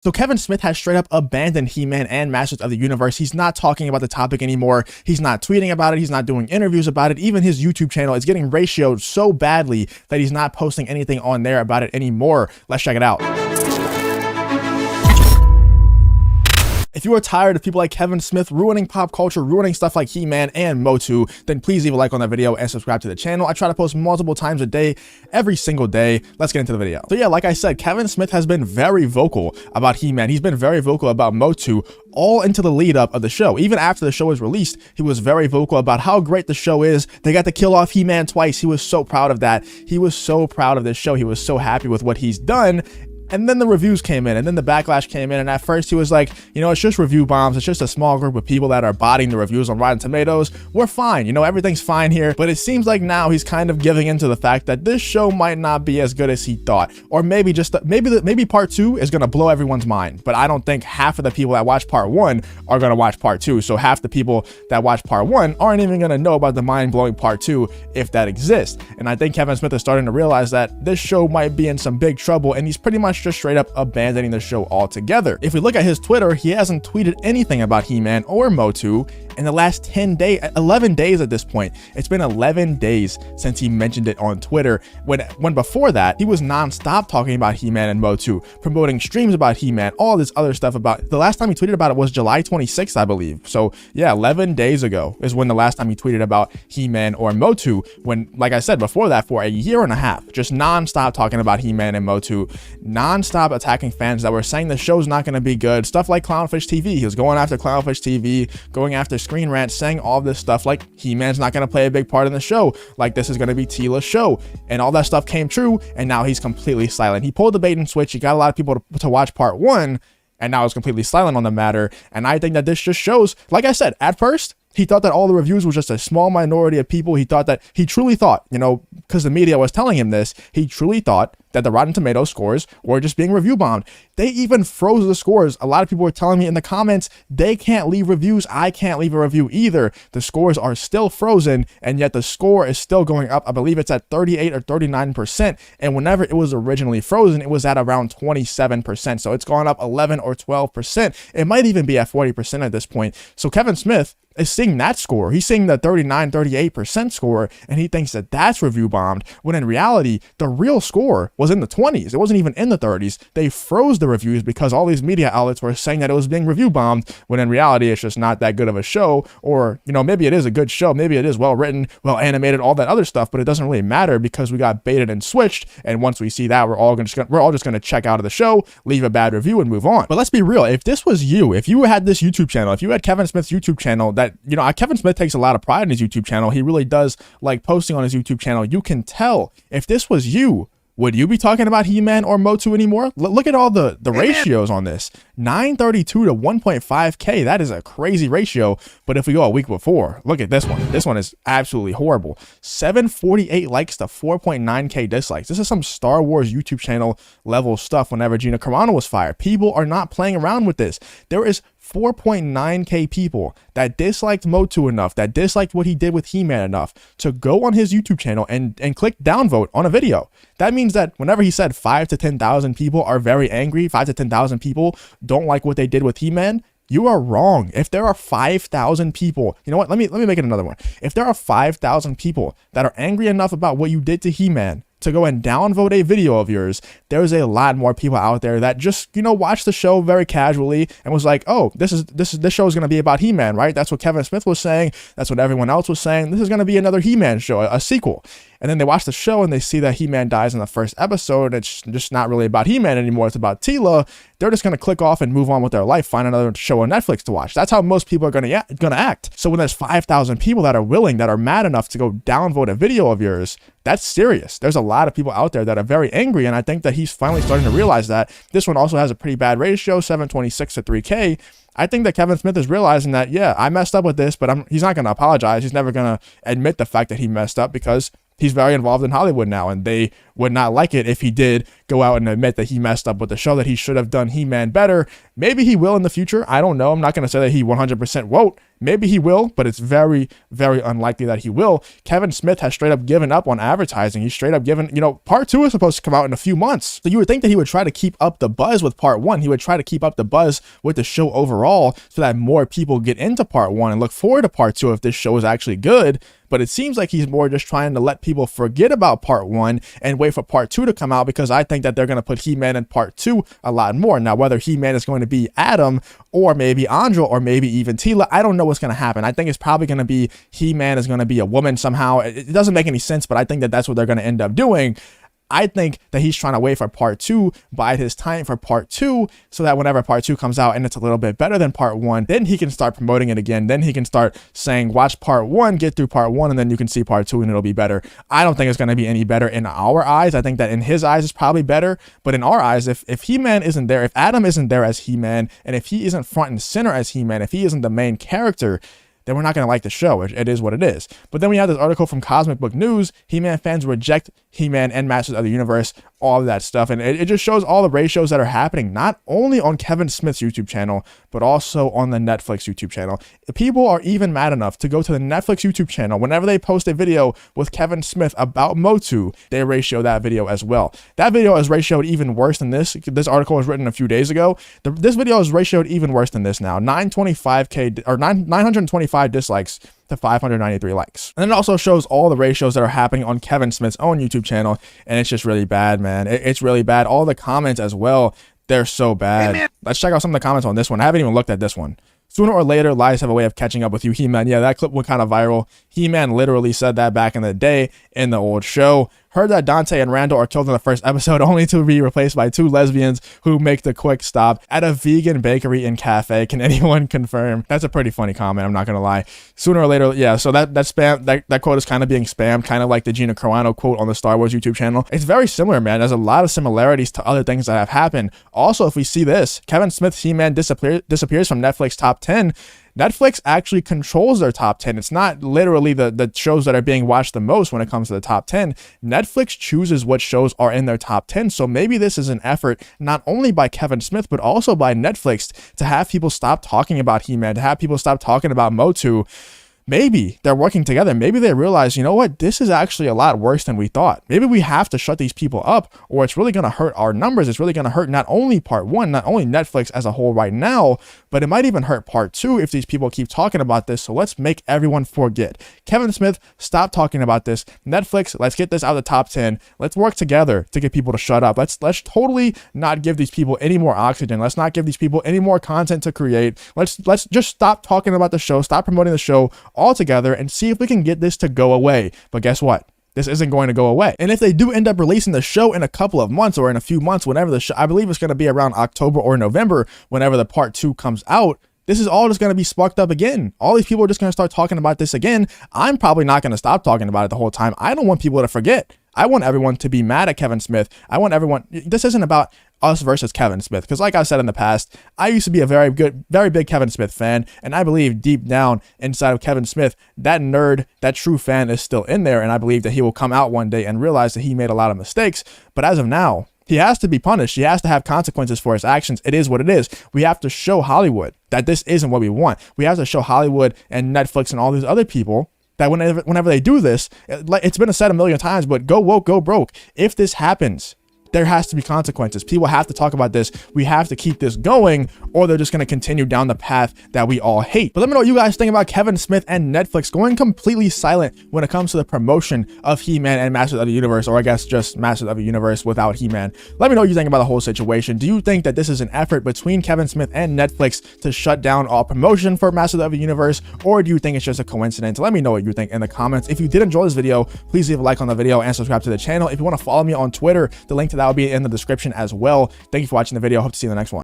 So Kevin Smith has straight up abandoned He-Man and Masters of the Universe. He's not talking about the topic anymore. He's not tweeting about it. He's not doing interviews about it. Even his YouTube channel is getting ratioed so badly that he's not posting anything on there about it anymore. Let's check it out. If you are tired of people like Kevin Smith ruining pop culture, ruining stuff like He-Man and MOTU, then please leave a like on that video and subscribe to the channel. I try to post multiple times a day, every single day. Let's get into the video. So yeah, like I said, Kevin Smith has been very vocal about He-Man. He's been very vocal about MOTU all into the lead up of the show. Even after the show was released, he was very vocal about how great the show is. They got to kill off He-Man twice. He was so proud of that. He was so proud of this show. He was so happy with what he's done. And then the reviews came in, and then the backlash came in, and at first he was like, you know, it's just review bombs. It's just a small group of people that are botting the reviews on Rotten Tomatoes. We're fine. You know, everything's fine here. But it seems like now he's kind of giving into the fact that this show might not be as good as he thought. Or maybe just, maybe part 2 is going to blow everyone's mind. But I don't think half of the people that watch part 1 are going to watch part 2. So half the people that watch part 1 aren't even going to know about the mind-blowing part 2 if that exists. And I think Kevin Smith is starting to realize that this show might be in some big trouble, and he's pretty much just straight up abandoning the show altogether. If we look at his Twitter, he hasn't tweeted anything about He-Man or MOTU in the last 11 days at this point. It's been 11 days since he mentioned it on Twitter, when before that, he was non-stop talking about He-Man and MOTU, promoting streams about He-Man, all this other stuff about. The last time he tweeted about it was July 26th, I believe. So yeah, 11 days ago is when the last time he tweeted about He-Man or MOTU, when, like I said, before that, for a year and a half, just non-stop talking about He-Man and MOTU, non-stop attacking fans that were saying the show's not going to be good. Stuff like Clownfish TV. He was going after Clownfish TV, going after Screen Rant, saying all this stuff like He-Man's not going to play a big part in the show, like this is going to be Teela's show, and all that stuff came true, and now he's completely silent. He pulled the bait and switch. He got a lot of people to watch part 1, and now he's completely silent on the matter. And I think that this just shows, like I said, at first, he thought that all the reviews were just a small minority of people. He truly thought, you know, because the media was telling him this, he truly thought that the Rotten Tomatoes scores were just being review bombed. They even froze the scores. A lot of people were telling me in the comments, they can't leave reviews. I can't leave a review either. The scores are still frozen, and yet the score is still going up. I believe it's at 38 or 39%. And whenever it was originally frozen, it was at around 27%. So it's gone up 11 or 12%. It might even be at 40% at this point. So Kevin Smith is seeing that score. He's seeing the 39, 38% score, and he thinks that that's review bombed, when in reality, the real score was in the 20s. It wasn't even in the 30s. They froze the reviews because all these media outlets were saying that it was being review bombed, when in reality, it's just not that good of a show. Or, you know, maybe it is a good show. Maybe it is well written, well animated, all that other stuff, but it doesn't really matter because we got baited and switched. And once we see that, we're all just going to check out of the show, leave a bad review, and move on. But let's be real. If this was you, if you had this YouTube channel, if you had Kevin Smith's YouTube channel, that, you know, Kevin Smith takes a lot of pride in his YouTube channel. He really does like posting on his YouTube channel. You can tell. If this was you, would you be talking about He-Man or MOTU anymore? Look at all the ratios on this. 932 to 1.5K. That is a crazy ratio. But if we go a week before, look at this one. This one is absolutely horrible. 748 likes to 4.9K dislikes. This is some Star Wars YouTube channel level stuff whenever Gina Carano was fired. People are not playing around with this. There is 4.9K people that disliked MOTU enough, that disliked what he did with He-Man enough to go on his YouTube channel and click downvote on a video. That means that whenever he said 5 to 10,000 people are very angry, 5 to 10,000 people don't like what they did with He-Man, you are wrong. If there are 5,000 people, you know what? Let me make it another one. If there are 5,000 people that are angry enough about what you did to He-Man to go and downvote a video of yours, there's a lot more people out there that just, you know, watched the show very casually and was like, oh, this show is going to be about He-Man, right? That's what Kevin Smith was saying. That's what everyone else was saying. This is going to be another He-Man show, a sequel. And then they watch the show and they see that He-Man dies in the first episode. It's just not really about He-Man anymore. It's about Teela. They're just going to click off and move on with their life, find another show on Netflix to watch. That's how most people are going to act. So when there's 5,000 people that are willing, that are mad enough to go downvote a video of yours, that's serious. There's a lot of people out there that are very angry, and I think that he's finally starting to realize that. This one also has a pretty bad ratio, 726 to 3K. I think that Kevin Smith is realizing that, yeah, I messed up with this, but he's not going to apologize. He's never going to admit the fact that he messed up because he's very involved in Hollywood now, and they would not like it if he did go out and admit that he messed up with the show, that he should have done He-Man better. Maybe he will in the future. I don't know. I'm not going to say that he 100% won't. Maybe he will, but it's very, very unlikely that he will. Kevin Smith has straight up given up on advertising. He's straight up given, you know, part 2 is supposed to come out in a few months. So you would think that he would try to keep up the buzz with part 1. He would try to keep up the buzz with the show overall so that more people get into part 1 and look forward to part 2 if this show is actually good. But it seems like he's more just trying to let people forget about part 1 and wait for part 2 to come out, because I think that they're going to put He-Man in part 2 a lot more. Now, whether He-Man is going to be Adam or maybe Andra or maybe even Tila, I don't know what's going to happen. I think it's probably going to be He-Man is going to be a woman somehow. It doesn't make any sense, but I think that that's what they're going to end up doing. I think that he's trying to wait for part 2, bide his time for part 2, so that whenever part 2 comes out and it's a little bit better than part 1, then he can start promoting it again. Then he can start saying, watch part 1, get through part 1, and then you can see part 2 and it'll be better. I don't think it's going to be any better in our eyes. I think that in his eyes it's probably better, but in our eyes, if He-Man isn't there, if Adam isn't there as He-Man, and if he isn't front and center as He-Man, if he isn't the main character, then we're not going to like the show. It is what it is. But then we have this article from Cosmic Book News. He-Man fans reject He-Man and Masters of the Universe, all of that stuff. And it just shows all the ratios that are happening, not only on Kevin Smith's YouTube channel, but also on the Netflix YouTube channel. People are even mad enough to go to the Netflix YouTube channel. Whenever they post a video with Kevin Smith about MOTU, they ratio that video as well. That video is ratioed even worse than this. This article was written a few days ago. This video is ratioed even worse than this now. 925 dislikes to 593 likes. And it also shows all the ratios that are happening on Kevin Smith's own YouTube channel, and it's just really bad, man. It's really bad. All the comments as well, they're so bad. Hey, let's check out some of the comments on this one. I haven't even looked at this one. Sooner or later, lies have a way of catching up with you, He-Man. Yeah, that clip went kind of viral. He-Man literally said that back in the day in the old show. Heard that Dante and Randall are killed in the first episode, only to be replaced by 2 lesbians who make the quick stop at a vegan bakery and cafe. Can anyone confirm? That's a pretty funny comment, I'm not gonna lie. Sooner or later, yeah, so that quote is kind of being spammed, kind of like the Gina Carano quote on the Star Wars YouTube channel. It's very similar, man. There's a lot of similarities to other things that have happened. Also, if we see this, Kevin Smith's He-Man disappears from Netflix top 10. Netflix actually controls their top 10. It's not literally the shows that are being watched the most when it comes to the top 10. Netflix chooses what shows are in their top 10. So maybe this is an effort not only by Kevin Smith, but also by Netflix to have people stop talking about He-Man, to have people stop talking about MOTU. Maybe they're working together. Maybe they realize, you know what, this is actually a lot worse than we thought. Maybe we have to shut these people up, or it's really going to hurt our numbers. It's really going to hurt not only part 1, not only Netflix as a whole right now, but it might even hurt part 2 if these people keep talking about this. So let's make everyone forget. Kevin Smith, stop talking about this. Netflix, let's get this out of the top 10. Let's work together to get people to shut up. Let's totally not give these people any more oxygen. Let's not give these people any more content to create. Let's just stop talking about the show, stop promoting the show all together, and see if we can get this to go away. But guess what? This isn't going to go away. And if they do end up releasing the show in a couple of months or in a few months, whenever the show, I believe it's going to be around October or November, whenever the part 2 comes out, this is all just going to be sparked up again. All these people are just going to start talking about this again. I'm probably not going to stop talking about it the whole time. I don't want people to forget. I want everyone to be mad at Kevin Smith. I want everyone, this isn't about us versus Kevin Smith, because like I said in the past, I used to be a very big Kevin Smith fan, and I believe deep down inside of Kevin Smith, that nerd, that true fan is still in there, and I believe that he will come out one day and realize that he made a lot of mistakes. But as of now, he has to be punished. He has to have consequences for his actions. It is what it is. We have to show Hollywood that this isn't what we want. We have to show Hollywood and Netflix and all these other people that whenever they do this, it's been said a million times, but go woke, go broke. If this happens, there has to be consequences. People have to talk about this. We have to keep this going, or they're just going to continue down the path that we all hate. But let me know what you guys think about Kevin Smith and Netflix going completely silent when it comes to the promotion of He-Man and Masters of the Universe, or I guess just Masters of the Universe without He-Man. Let me know what you think about the whole situation. Do you think that this is an effort between Kevin Smith and Netflix to shut down all promotion for Masters of the Universe, or do you think it's just a coincidence? Let me know what you think in the comments. If you did enjoy this video, please leave a like on the video and subscribe to the channel. If you want to follow me on Twitter, the link to that will be in the description as well. Thank you for watching the video. Hope to see you in the next one.